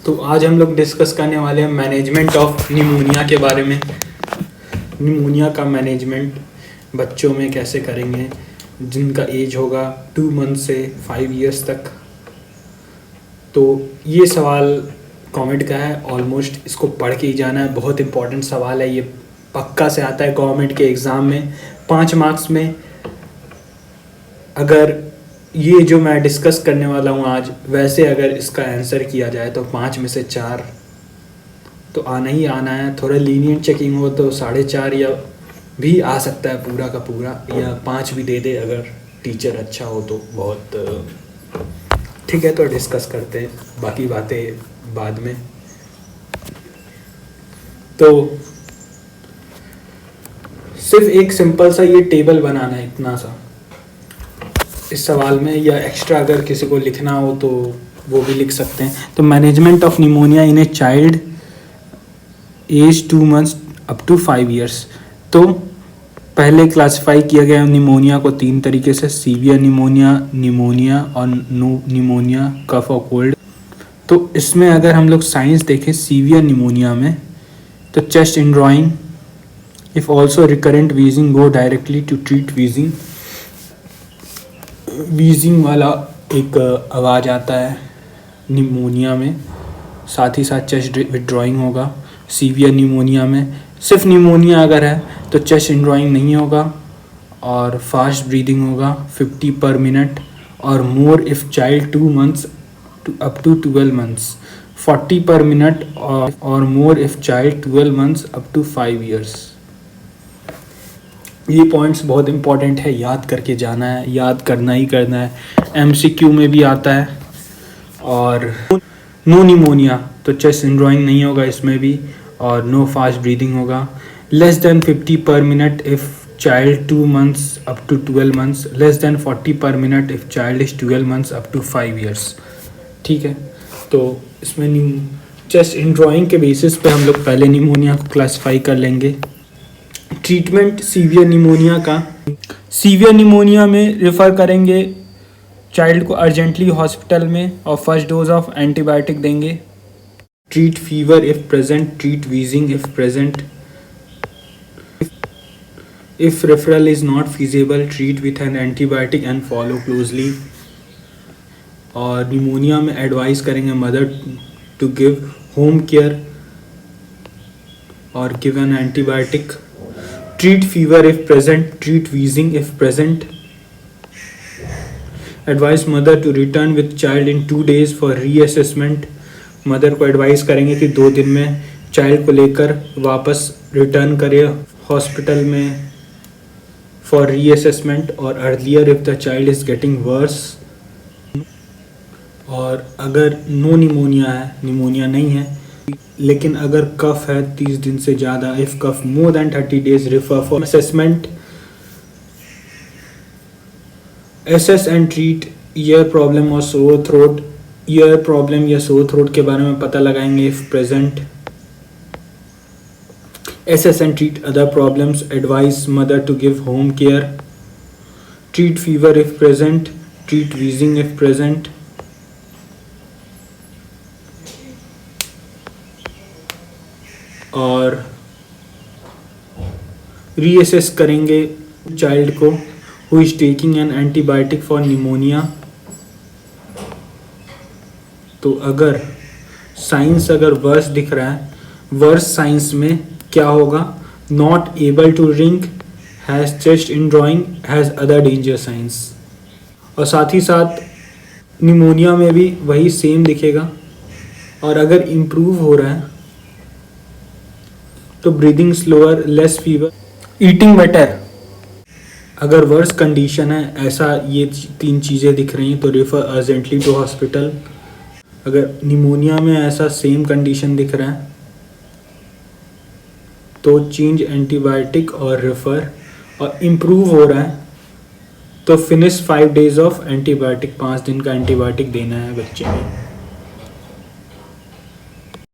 तो आज हम लोग डिस्कस करने वाले हैं मैनेजमेंट ऑफ निमोनिया के बारे में। निमोनिया का मैनेजमेंट बच्चों में कैसे करेंगे जिनका एज होगा 2 मंथ से 5 इयर्स तक। तो ये सवाल गवर्नमेंट का है, ऑलमोस्ट इसको पढ़ के ही जाना है। बहुत इंपॉर्टेंट सवाल है, ये पक्का से आता है गवर्नमेंट के एग्ज़ाम में 5 मार्क्स में। अगर ये जो मैं डिस्कस करने वाला हूँ आज, वैसे अगर इसका आंसर किया जाए तो 5 में से 4 तो आना ही आना है। थोड़ा लीनियंट चेकिंग हो तो 4.5 या भी आ सकता है पूरा का पूरा, या 5 भी दे दे अगर टीचर अच्छा हो तो। बहुत ठीक है, तो डिस्कस करते हैं बाकी बातें बाद में। तो सिर्फ एक सिंपल सा ये टेबल बनाना है, इतना सा इस सवाल में, या एक्स्ट्रा अगर किसी को लिखना हो तो वो भी लिख सकते हैं। तो management of pneumonia in a child age 2 months up to 5 years. तो पहले क्लासिफाई किया गया निमोनिया को 3 तरीके से, सीवियर निमोनिया, निमोनिया और नो निमोनिया, कफ और कोल्ड। तो इसमें अगर हम लोग साइंस देखें सीवियर निमोनिया में, तो chest indrawing, if also recurrent wheezing go directly to treat wheezing. Wheezing वाला एक आवाज़ आता है निमोनिया में, साथ ही साथ चेस्ट विड्रॉइंग होगा। सीवियर निमोनिया में सिर्फ निमोनिया अगर है तो चेस्ट इनड्रॉइंग नहीं होगा और फास्ट ब्रीदिंग होगा 50 per minute or more if child 2 months up to 12 months, 40 per minute or more if child 12 months up to 5 years. ये पॉइंट्स बहुत इंपॉर्टेंट है, याद करके जाना है, याद करना ही करना है। MCQ में भी आता है। और नो निमोनिया तो चेस्ट इनड्रॉइंग नहीं होगा इसमें भी, और नो फास्ट ब्रीदिंग होगा। Less than 50 per minute if child 2 months up to 12 months, less than 40 per minute if child is 12 months up to 5 years. ठीक है, तो इसमें चेस्ट इनड्रॉइंग के बेसिस पे हम लोग पहले निमोनिया को क्लासिफाई कर लेंगे। ट्रीटमेंट सीवियर निमोनिया का, सीवियर निमोनिया में रेफ़र करेंगे चाइल्ड को अर्जेंटली हॉस्पिटल में और फर्स्ट डोज ऑफ एंटीबायोटिक देंगे। Treat fever if present, treat wheezing if present. If referral is not feasible, treat with an antibiotic and follow closely. और pneumonia में advice करेंगे mother to give home care और give an antibiotic. Treat fever if present, treat wheezing if present. Advise mother to return with child in 2 days for reassessment. Mother को advice करेंगे कि 2 दिन में child को लेकर वापस रिटर्न करे हॉस्पिटल में फॉर रीअसेसमेंट, और earlier if the child is getting worse. और अगर नो निमोनिया है, निमोनिया नहीं है, लेकिन अगर कफ है 30 दिन से ज़्यादा, if cough more than 30 days, refer for assessment. Assess and treat ear problem और सोर थ्रोट। ईयर प्रॉब्लम या सोर थ्रोट के बारे में पता लगाएंगे if present. Assess and treat other problems, advise mother to give home care. Treat fever if present, treat wheezing if present. और reassess करेंगे child को who is taking an antibiotic for pneumonia. तो अगर साइंस अगर verse दिख रहा है, verse science में क्या होगा? Not able to drink, has chest indrawing, has other danger signs. और साथ ही साथ निमोनिया में भी वही सेम दिखेगा। और अगर इम्प्रूव हो रहा है तो breathing slower, less fever, eating better. अगर वर्स कंडीशन है, ऐसा ये 3 चीज़ें दिख रही हैं तो रेफर अर्जेंटली टू हॉस्पिटल। अगर निमोनिया में ऐसा सेम कंडीशन दिख रहा है तो चेंज एंटीबायोटिक और रेफर। और इम्प्रूव हो रहा है तो फिनिश 5 डेज ऑफ एंटीबायोटिक, 5 दिन का एंटीबायोटिक देना है बच्चे में।